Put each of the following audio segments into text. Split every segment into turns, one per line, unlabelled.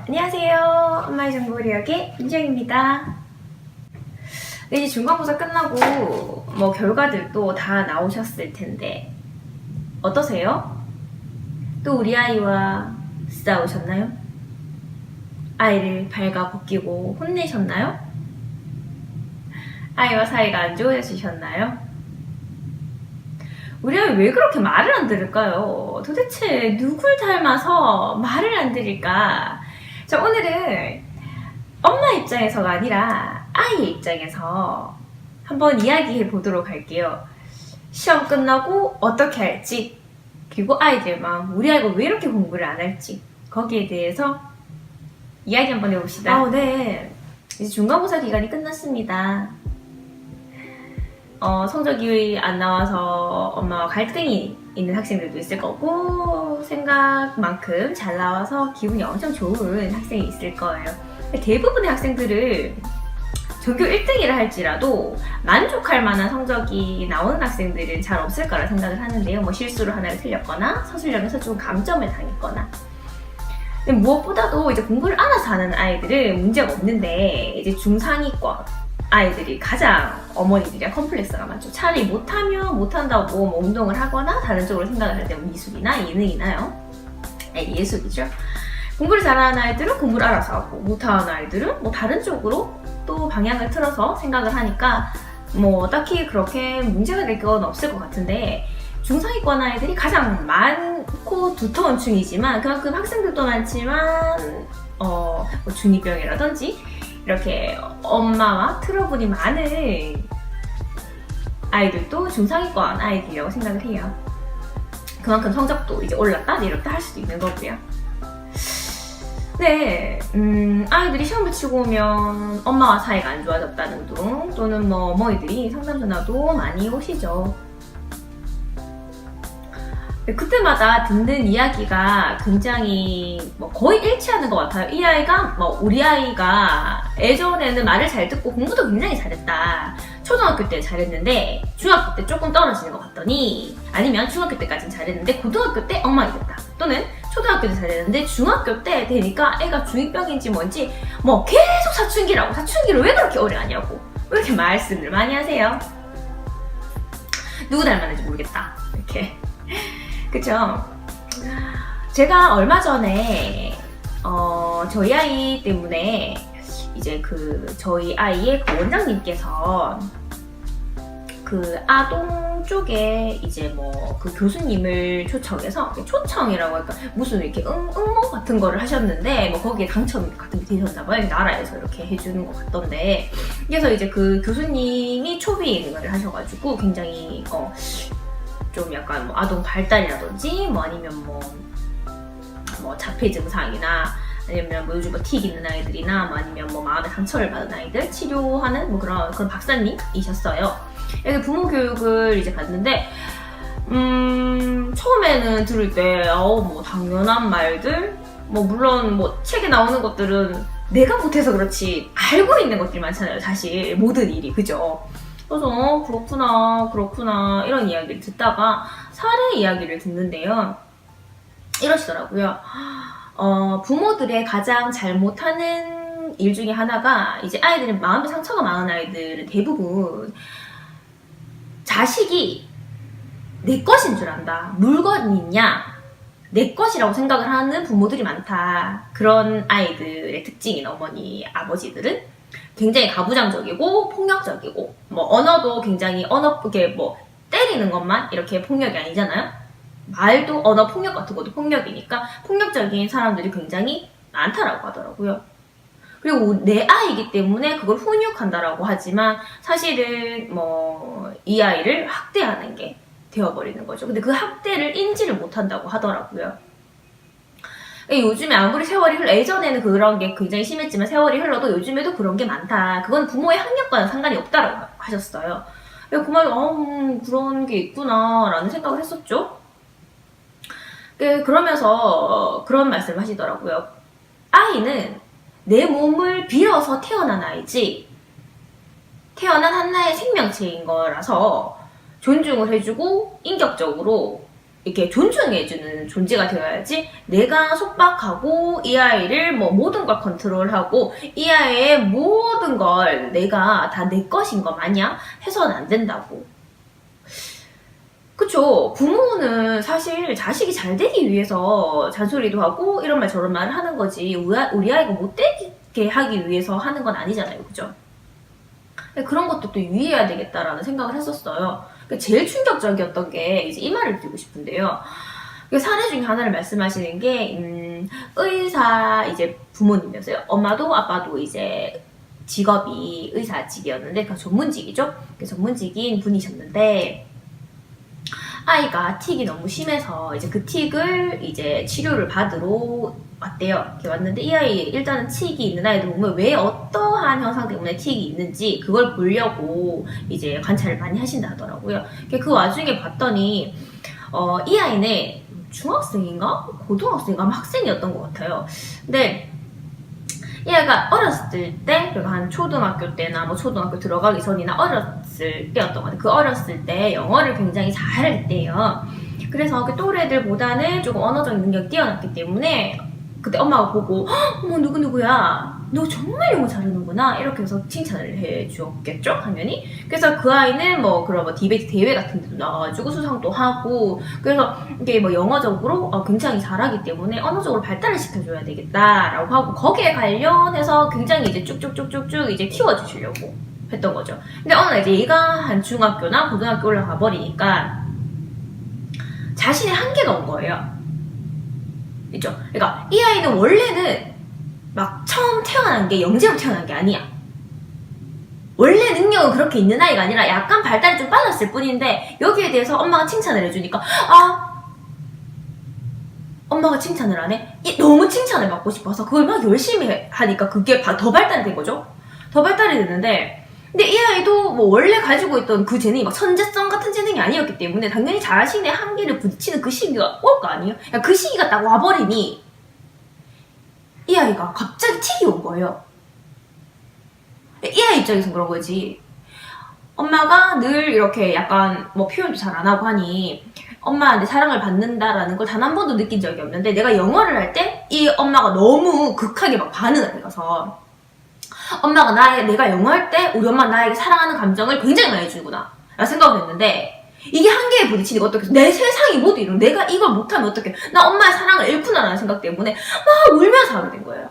안녕하세요. 엄마의 정보리역의 민정입니다. 네, 이제 중간고사 끝나고 뭐 결과들도 다 나오셨을 텐데 어떠세요? 또 우리 아이와 싸우셨나요? 아이를 발가 벗기고 혼내셨나요? 아이와 사이가 안 좋아지셨나요? 우리 아이 왜 그렇게 말을 안 들을까요? 도대체 누굴 닮아서 말을 안 들을까? 자, 오늘은 엄마 입장에서가 아니라 아이 입장에서 한번 이야기해 보도록 할게요. 시험 끝나고 어떻게 할지, 그리고 아이들 마음, 우리 아이가 왜 이렇게 공부를 안 할지, 거기에 대해서 이야기 한번 해봅시다. 네. 이제 중간고사 기간이 끝났습니다. 성적이 안 나와서 엄마와 갈등이 있는 학생들도 있을 거고, 생각만큼 잘 나와서 기분이 엄청 좋은 학생이 있을 거예요. 대부분의 학생들은 전교 1등이라 할지라도 만족할 만한 성적이 나오는 학생들은 잘 없을 거라 생각을 하는데요. 뭐 실수를 하나를 틀렸거나 서술형에서 좀 감점을 당했거나. 근데 무엇보다도 이제 공부를 알아서 하는 아이들은 문제가 없는데, 이제 중상위권 아이들이 가장 어머니들이랑 컴플렉스가 많죠. 차라리 못하면 못한다고 뭐 운동을 하거나 다른 쪽으로 생각을 할 때 미술이나 예능이나요. 예술이죠. 공부를 잘하는 아이들은 공부를 알아서 하고, 못하는 아이들은 뭐 다른 쪽으로 또 방향을 틀어서 생각을 하니까 뭐 딱히 그렇게 문제가 될 건 없을 것 같은데, 중상위권 아이들이 가장 많고 두터운 층이지만 그만큼 학생들도 많지만 뭐 중2병이라든지 이렇게 엄마와 트러블이 많은 아이들도 중상위권 아이들이라고 생각을 해요. 그만큼 성적도 이제 올랐다 내렸다 할 수도 있는 거고요. 네, 아이들이 시험을 치고 오면 엄마와 사이가 안 좋아졌다는 둥, 또는 뭐 어머니들이 상담 전화도 많이 오시죠. 그때마다 듣는 이야기가 굉장히 뭐 거의 일치하는 것 같아요. 이 아이가 뭐 우리 아이가 예전에는 말을 잘 듣고 공부도 굉장히 잘했다. 초등학교 때 잘했는데 중학교 때 조금 떨어지는 것 같더니, 아니면 중학교 때까지는 잘했는데 고등학교 때 엉망이 됐다. 또는 초등학교 때 잘했는데 중학교 때 되니까 애가 중2병인지 뭔지 뭐 계속 사춘기라고, 사춘기를 왜 그렇게 오래 하냐고 왜 이렇게 말씀을 많이 하세요. 누구 닮았는지 모르겠다 이렇게. 그쵸? 제가 얼마 전에 저희 아이 때문에 이제 저희 아이의 원장님께서 아동 쪽에 이제 뭐 교수님을 초청해서, 초청이라고 할까, 무슨 이렇게 응모 같은 거를 하셨는데 뭐 거기에 당첨 같은 게 되셨나봐요. 나라에서 이렇게 해주는 것 같던데, 그래서 이제 초비를 하셔가지고 굉장히 좀 약간 뭐 아동 발달이라든지 뭐 아니면 뭐 자폐 증상이나 아니면 뭐 요즘 틱 있는 아이들이나 뭐 아니면 뭐 마음의 상처를 받은 아이들 치료하는 뭐 그런 박사님이셨어요. 여기 부모 교육을 이제 받는데 처음에는 들을 때 뭐 당연한 말들, 뭐 물론 뭐 책에 나오는 것들은 내가 못해서 그렇지 알고 있는 것들이 많잖아요. 사실 모든 일이, 그죠? 그래서 그렇구나 이런 이야기를 듣다가 사례 이야기를 듣는데요. 이러시더라고요. 부모들의 가장 잘못하는 일 중에 하나가, 이제 아이들은 마음의 상처가 많은 아이들은 대부분 자식이 내 것인 줄 안다. 물건이냐 내 것이라고 생각을 하는 부모들이 많다. 그런 아이들의 특징인 어머니, 아버지들은 굉장히 가부장적이고 폭력적이고, 뭐 언어도 굉장히 이게 뭐 때리는 것만 이렇게 폭력이 아니잖아요. 말도 언어 폭력 같은 것도 폭력이니까 폭력적인 사람들이 굉장히 많다라고 하더라고요. 그리고 내 아이이기 때문에 그걸 훈육한다라고 하지만 사실은 뭐 이 아이를 학대하는 게 되어버리는 거죠. 근데 그 학대를 인지를 못한다고 하더라고요. 요즘에 아무리 세월이 예전에는 그런 게 굉장히 심했지만 세월이 흘러도 요즘에도 그런 게 많다. 그건 부모의 학력과는 상관이 없다라고 하셨어요. 그 말에 그런 게 있구나 라는 생각을 했었죠. 그러면서 그런 말씀을 하시더라고요. 아이는 내 몸을 빌어서 태어난 아이지, 태어난 한나의 생명체인 거라서 존중을 해주고 인격적으로 이렇게 존중해주는 존재가 되어야지 내가 속박하고 이 아이를 뭐 모든 걸 컨트롤하고 이 아이의 모든 걸 내가 다 내 것인 거 마냥 해서는 안 된다고. 그쵸. 부모는 사실 자식이 잘 되기 위해서 잔소리도 하고 이런 말 저런 말을 하는 거지 우리 아이가 못되게 하기 위해서 하는 건 아니잖아요. 그죠? 그런 것도 또 유의해야 되겠다라는 생각을 했었어요. 제일 충격적이었던 게 이제 이 말을 드리고 싶은데요. 사례 중에 하나를 말씀하시는 게 의사 이제 부모님이었어요. 엄마도 아빠도 이제 직업이 의사직이었는데 그 전문직이죠. 그 전문직인 분이셨는데 아이가 틱이 너무 심해서 이제 그 틱을 이제 치료를 받으러 왔대요. 이렇게 왔는데 이 아이 일단은 틱이 있는 아이들 보면 왜 어떠한 현상 때문에 틱이 있는지 그걸 보려고 이제 관찰을 많이 하신다 하더라고요. 그 와중에 봤더니 이 아이는 중학생인가 고등학생인가 학생이었던 것 같아요. 근데 이 아이가 어렸을 때, 그러니까 한 초등학교 때나 뭐 초등학교 들어가기 전이나 어렸을 때였던 것 같아요. 그 어렸을 때 영어를 굉장히 잘했대요. 그래서 그 또래들보다는 조금 언어적 능력이 뛰어났기 때문에 그때 엄마가 보고 어머 누구누구야 너 정말 영어 잘하는구나 이렇게 해서 칭찬을 해주었겠죠 당연히. 그래서 그 아이는 뭐 그런 뭐 디베이트 대회 같은 데도 나와가지고 수상도 하고 그래서 이게 뭐 영어적으로 굉장히 잘하기 때문에 언어적으로 발달을 시켜줘야 되겠다라고 하고 거기에 관련해서 굉장히 이제 쭉쭉쭉쭉쭉 이제 키워주시려고 했던 거죠. 근데 어느 날 이제 얘가 한 중학교나 고등학교 올라가 버리니까 자신의 한계가 온 거예요. 있죠? 그러니까 이 아이는 원래는 막 처음 태어난 게 영재로 태어난 게 아니야. 원래 능력은 그렇게 있는 아이가 아니라 약간 발달이 좀 빨랐을 뿐인데 여기에 대해서 엄마가 칭찬을 해주니까 엄마가 칭찬을 안 해? 너무 칭찬을 받고 싶어서 그걸 막 열심히 하니까 그게 더 발달이 된 거죠. 더 발달이 됐는데 근데 이 아이도 뭐 원래 가지고 있던 그 재능이 막 천재성 같은 재능이 아니었기 때문에 당연히 자신의 한계를 부딪히는 그 시기가 올 거 아니에요? 그 시기가 딱 와버리니 이 아이가 갑자기 틱이 온 거예요. 이 아이 입장에서 그런 거지. 엄마가 늘 이렇게 약간 뭐 표현도 잘 안 하고 하니 엄마한테 사랑을 받는다라는 걸 단 한 번도 느낀 적이 없는데 내가 영어를 할 때 이 엄마가 너무 극하게 막 반응을 해서 엄마가 내가 영어할 때 우리 엄마 나에게 사랑하는 감정을 굉장히 많이 해주구나 라는 생각을 했는데 이게 한계에 부딪히니까 어떡해. 내 세상이 모두 이런 내가 이걸 못하면 어떡해. 나 엄마의 사랑을 잃구나 라는 생각 때문에 막 울면서 하게 된 거예요.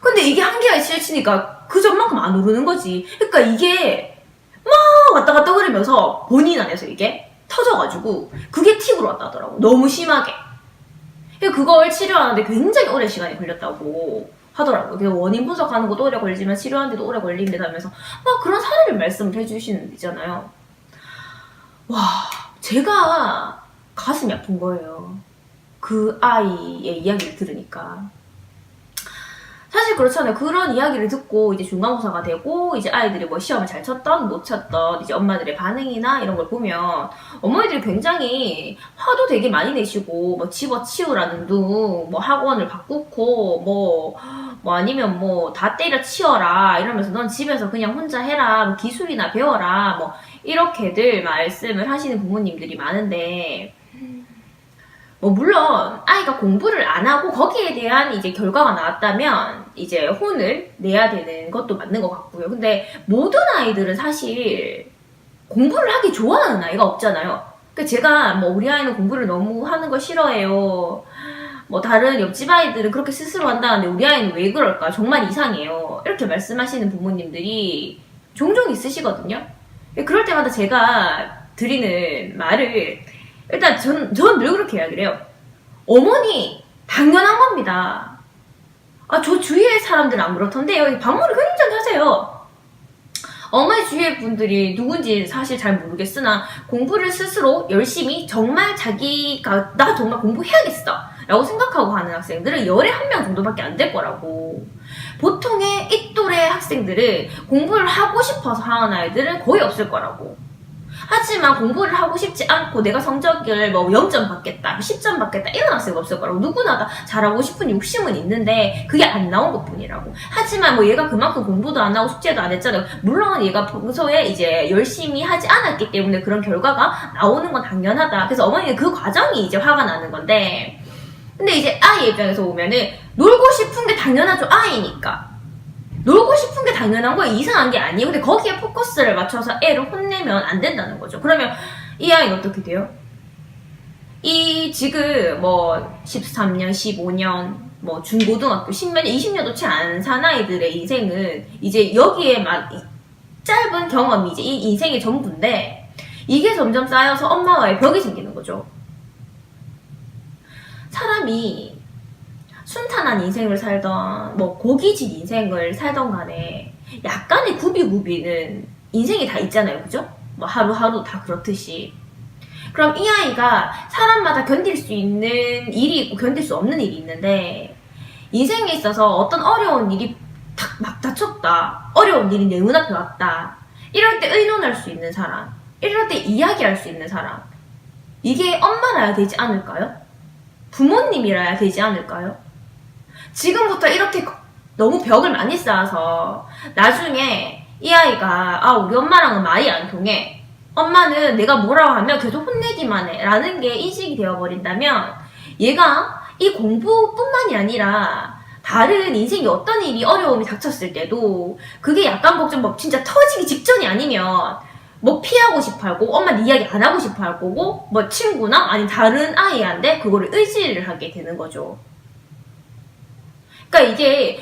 근데 이게 한계에 치우치니까 그 전만큼 안 오르는 거지. 그러니까 이게 막 왔다 갔다 그러면서 본인 안에서 이게 터져가지고 그게 틱으로 왔다 하더라고. 너무 심하게. 그걸 치료하는데 굉장히 오랜 시간이 걸렸다고 하더라고요. 그래서 원인 분석하는 것도 오래 걸리지만 치료하는데도 오래 걸린다면서 막 그런 사례를 말씀을 해주시는 거잖아요. 와, 제가 가슴이 아픈 거예요. 그 아이의 이야기를 들으니까. 사실 그렇잖아요. 그런 이야기를 듣고 이제 중간고사가 되고 이제 아이들이 뭐 시험을 잘 쳤던 못 쳤던 이제 엄마들의 반응이나 이런 걸 보면 어머니들이 굉장히 화도 되게 많이 내시고 뭐 집어치우라는 둥 뭐 학원을 바꾸고 뭐 아니면 뭐 다 때려 치워라 이러면서 넌 집에서 그냥 혼자 해라 뭐 기술이나 배워라 뭐 이렇게들 말씀을 하시는 부모님들이 많은데 뭐 물론 아이가 공부를 안 하고 거기에 대한 이제 결과가 나왔다면 이제 혼을 내야 되는 것도 맞는 것 같고요. 근데 모든 아이들은 사실 공부를 하기 좋아하는 아이가 없잖아요. 그러니까 제가 뭐 우리 아이는 공부를 너무 하는 거 싫어해요. 뭐 다른 옆집 아이들은 그렇게 스스로 한다는데 우리 아이는 왜 그럴까? 정말 이상해요. 이렇게 말씀하시는 부모님들이 종종 있으시거든요. 그럴 때마다 제가 드리는 말을 일단 전 늘 그렇게 이야기를 해요. 어머니 당연한 겁니다. 저 주위의 사람들은 안 그렇던데 여기 방문을 굉장히 하세요. 어머니 주위의 분들이 누군지 사실 잘 모르겠으나 공부를 스스로 열심히 정말 자기가 나 정말 공부해야겠어 라고 생각하고 하는 학생들은 열에 한 명 정도밖에 안 될 거라고. 보통의 이 또래 학생들은 공부를 하고 싶어서 하는 아이들은 거의 없을 거라고. 하지만 공부를 하고 싶지 않고 내가 성적을 뭐 0점 받겠다, 10점 받겠다 이런 학생은 없을 거라고. 누구나 다 잘하고 싶은 욕심은 있는데 그게 안 나온 것 뿐이라고. 하지만 뭐 얘가 그만큼 공부도 안 하고 숙제도 안 했잖아요. 물론 얘가 평소에 이제 열심히 하지 않았기 때문에 그런 결과가 나오는 건 당연하다. 그래서 어머니는 그 과정이 이제 화가 나는 건데, 근데 이제 아이 입장에서 보면은 놀고 싶은 게 당연하죠. 아이니까. 놀고 싶은 게 당연한 거야. 이상한 게 아니에요. 근데 거기에 포커스를 맞춰서 애를 혼내면 안 된다는 거죠. 그러면 이 아이는 어떻게 돼요? 이 지금 뭐 13년, 15년, 뭐 중고등학교 10년, 20년도 채 안 산 아이들의 인생은 이제 여기에만 짧은 경험이 이제 이 인생의 전부인데, 이게 점점 쌓여서 엄마와의 벽이 생기는 거죠. 사람이 순탄한 인생을 살던 뭐 고기진 인생을 살던 간에 약간의 구비구비는 인생이 다 있잖아요. 그죠? 뭐 하루하루 다 그렇듯이. 그럼 이 아이가 사람마다 견딜 수 있는 일이 있고 견딜 수 없는 일이 있는데, 인생에 있어서 어떤 어려운 일이 탁 막 닥쳤다, 어려운 일이 내 눈앞에 왔다, 이럴 때 의논할 수 있는 사람, 이럴 때 이야기할 수 있는 사람, 이게 엄마라야 되지 않을까요? 부모님이라야 되지 않을까요? 지금부터 이렇게 너무 벽을 많이 쌓아서 나중에 이 아이가 우리 엄마랑은 말이 안 통해, 엄마는 내가 뭐라고 하면 계속 혼내기만 해 라는 게 인식이 되어버린다면, 얘가 이 공부뿐만이 아니라 다른 인생에 어떤 일이 어려움이 닥쳤을 때도 그게 약간 걱정 뭐 진짜 터지기 직전이 아니면 뭐 피하고 싶어 하고 엄마는 이야기 안 하고 싶어 할 거고, 뭐 친구나 아니 다른 아이한테 그거를 의지를 하게 되는 거죠. 그러니까 이게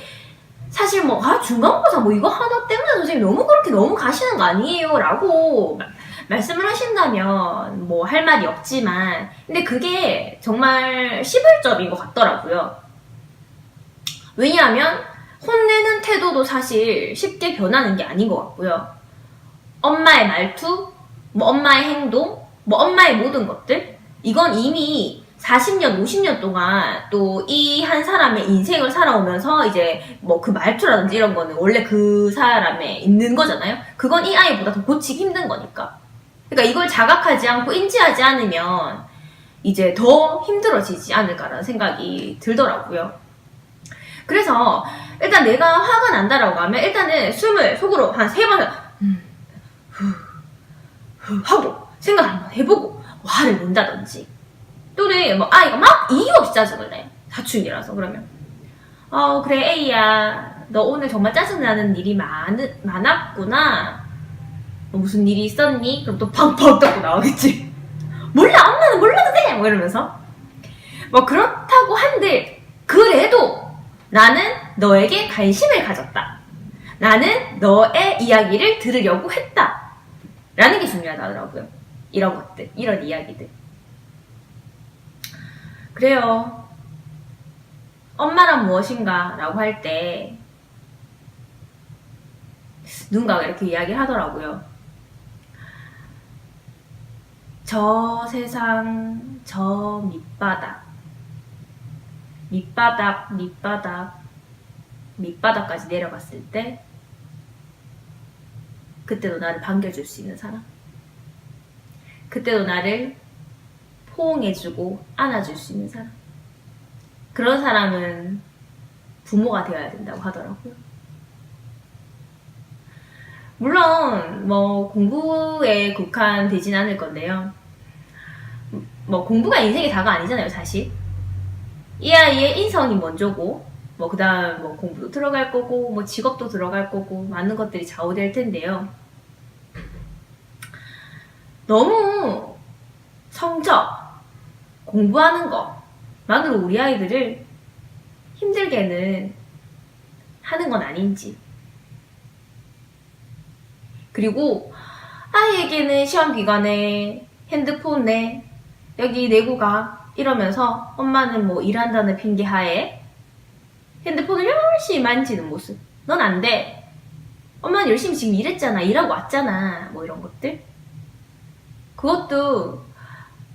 사실 뭐 중간고사 뭐 이거 하나 때문에 선생님 너무 그렇게 너무 가시는 거 아니에요 라고 말씀을 하신다면 뭐 할 말이 없지만, 근데 그게 정말 시발점인 것 같더라고요. 왜냐하면 혼내는 태도도 사실 쉽게 변하는 게 아닌 것 같고요. 엄마의 말투, 뭐 엄마의 행동, 뭐 엄마의 모든 것들, 이건 이미 40년, 50년 동안 또 이 한 사람의 인생을 살아오면서 이제 뭐 그 말투라든지 이런 거는 원래 그 사람에 있는 거잖아요. 그건 이 아이보다 더 고치기 힘든 거니까. 그러니까 이걸 자각하지 않고 인지하지 않으면 이제 더 힘들어지지 않을까라는 생각이 들더라고요. 그래서 일단 내가 화가 난다라고 하면 일단은 숨을 속으로 한 3번 하고 생각 한번 해보고 화를 낸다든지, 또는 뭐 아이가 막 이유 없이 짜증을 내, 사춘기라서. 그러면 그래 에이야, 너 오늘 정말 짜증나는 일이 많았구나, 뭐 무슨 일이 있었니? 그럼 또 팡팡 떠고 나오겠지. 몰라, 엄마는 몰라도 돼! 뭐 이러면서. 뭐 그렇다고 한들 그래도 나는 너에게 관심을 가졌다, 나는 너의 이야기를 들으려고 했다 라는 게 중요하더라고요. 이런 것들, 이런 이야기들. 그래요. 엄마란 무엇인가 라고 할 때 누군가가 이렇게 이야기를 하더라고요. 저 세상 저 밑바닥까지 내려갔을 때 그때도 나를 반겨줄 수 있는 사람, 그때도 나를 포옹해주고 안아줄 수 있는 사람, 그런 사람은 부모가 되어야 된다고 하더라고요. 물론 뭐 공부에 국한되진 않을 건데요. 뭐 공부가 인생의 다가 아니잖아요, 사실. 이 아이의 인성이 먼저고, 뭐 그 다음 뭐 공부도 들어갈 거고, 뭐 직업도 들어갈 거고, 많은 것들이 좌우될 텐데요. 너무 성적, 공부하는 것만으로 우리 아이들을 힘들게는 하는 건 아닌지, 그리고 아이에게는 시험 기간에 핸드폰에 여기 내고 가 이러면서 엄마는 뭐 일한다는 핑계하에 핸드폰을 열심히 만지는 모습, 넌 안 돼, 엄마는 열심히 지금 일했잖아, 일하고 왔잖아, 뭐 이런 것들. 그것도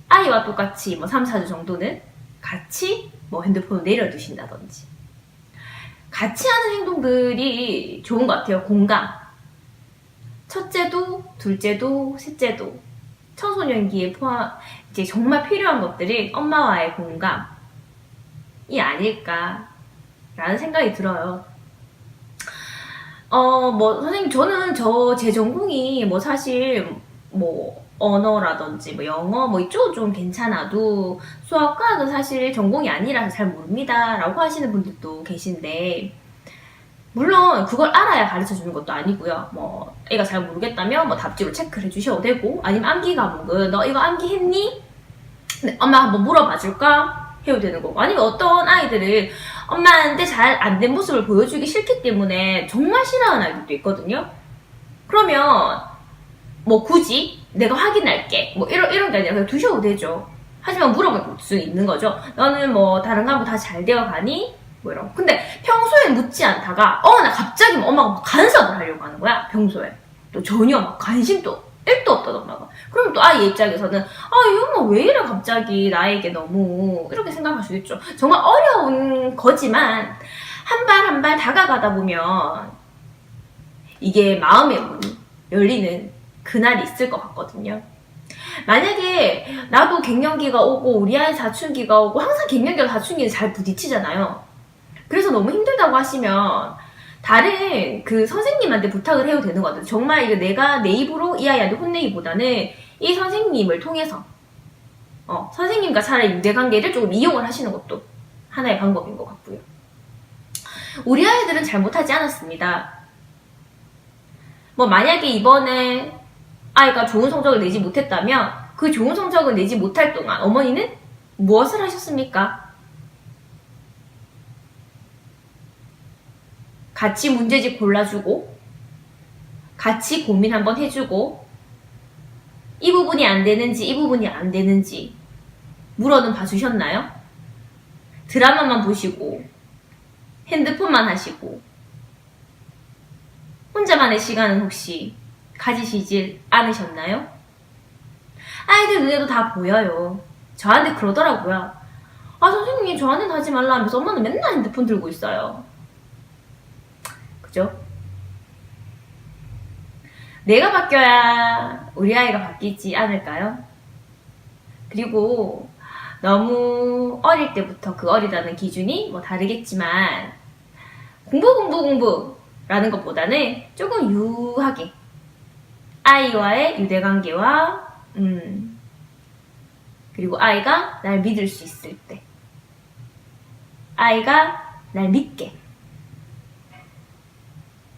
아이와 똑같이 뭐 3, 4주 정도는 같이 뭐 핸드폰을 내려두신다든지, 같이 하는 행동들이 좋은 것 같아요. 공감. 첫째도 둘째도 셋째도 청소년기에 이제 정말 필요한 것들이 엄마와의 공감이 아닐까라는 생각이 들어요. 선생님, 저는 제 전공이 사실 언어라든지 영어 이쪽은 좀 괜찮아도 수학과학은 사실 전공이 아니라서 잘 모릅니다 라고 하시는 분들도 계신데, 물론 그걸 알아야 가르쳐 주는 것도 아니고요. 애가 잘 모르겠다면 답지로 체크를 해주셔도 되고, 아니면 암기 과목은 너 이거 암기했니? 네, 엄마 한번 물어봐 줄까? 해도 되는 거고, 아니면 어떤 아이들은 엄마한테 잘 안 된 모습을 보여주기 싫기 때문에 정말 싫어하는 아이들도 있거든요. 그러면 굳이 내가 확인할게 이런 게 아니라 그냥 두셔도 되죠. 하지만 물어볼 수 있는 거죠. 너는 다른 과목 다 잘 되어 가니? 이런. 근데 평소에 묻지 않다가 나 갑자기 엄마가 간섭을 하려고 하는 거야. 평소에 또 전혀 관심도 1도 없던 엄마가. 그러면 또 아이 입장에서는 이 엄마 왜 이래 갑자기 나에게 너무, 이렇게 생각할 수 있죠. 정말 어려운 거지만 한 발 한 발 다가가다 보면 이게 마음의 문이 열리는 그날이 있을 것 같거든요. 만약에 나도 갱년기가 오고 우리 아이 사춘기가 오고, 항상 갱년기와 사춘기는 잘 부딪히잖아요. 그래서 너무 힘들다고 하시면 다른 선생님한테 부탁을 해도 되는 것 같아요. 정말 이거 내가 내 입으로 이 아이한테 혼내기보다는 이 선생님을 통해서 선생님과 차라리 유대관계를 조금 이용을 하시는 것도 하나의 방법인 것 같고요. 우리 아이들은 잘못하지 않았습니다. 만약에 이번에 아이가 좋은 성적을 내지 못했다면 그 좋은 성적을 내지 못할 동안 어머니는 무엇을 하셨습니까? 같이 문제집 골라주고, 같이 고민 한번 해주고, 이 부분이 안 되는지 이 부분이 안 되는지 물어는 봐주셨나요? 드라마만 보시고 핸드폰만 하시고 혼자만의 시간은 혹시 가지시질 않으셨나요? 아이들 눈에도 다 보여요. 저한테 그러더라고요. 선생님 저한테는 하지 말라 하면서 엄마는 맨날 핸드폰 들고 있어요. 그죠? 내가 바뀌어야 우리 아이가 바뀌지 않을까요? 그리고 너무 어릴 때부터 그 어리다는 기준이 다르겠지만 공부라는 것보다는 조금 유하게 아이와의 유대관계와 그리고 아이가 날 믿을 수 있을 때, 아이가 날 믿게,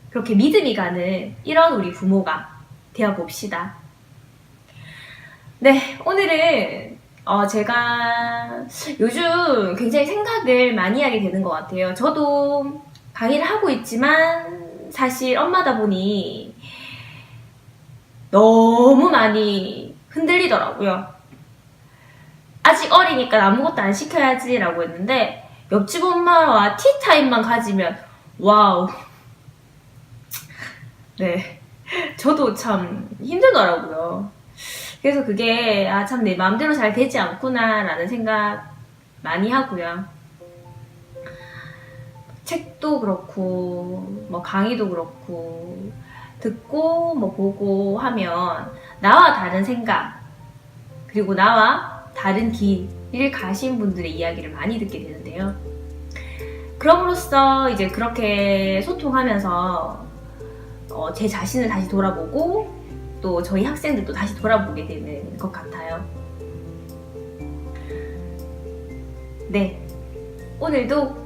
그렇게 믿음이 가는 이런 우리 부모가 되어봅시다. 네, 오늘은 제가 요즘 굉장히 생각을 많이 하게 되는 것 같아요. 저도 강의를 하고 있지만 사실 엄마다 보니 너무 많이 흔들리더라고요. 아직 어리니까 아무것도 안 시켜야지 라고 했는데, 옆집 엄마와 티타임만 가지면 와우, 네, 저도 참 힘들더라고요. 그래서 그게 참 내 마음대로 잘 되지 않구나 라는 생각 많이 하고요. 책도 그렇고 강의도 그렇고 듣고 보고 하면 나와 다른 생각, 그리고 나와 다른 길을 가신 분들의 이야기를 많이 듣게 되는데요. 그럼으로써 이제 그렇게 소통하면서 제 자신을 다시 돌아보고 또 저희 학생들도 다시 돌아보게 되는 것 같아요. 네, 오늘도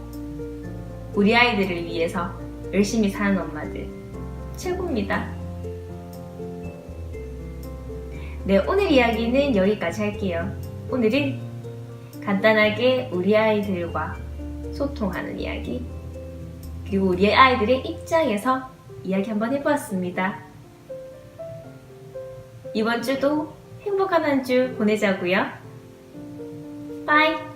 우리 아이들을 위해서 열심히 사는 엄마들 최고입니다. 네, 오늘 이야기는 여기까지 할게요. 오늘은 간단하게 우리 아이들과 소통하는 이야기, 그리고 우리 아이들의 입장에서 이야기 한번 해보았습니다. 이번 주도 행복한 한 주 보내자고요. 빠이!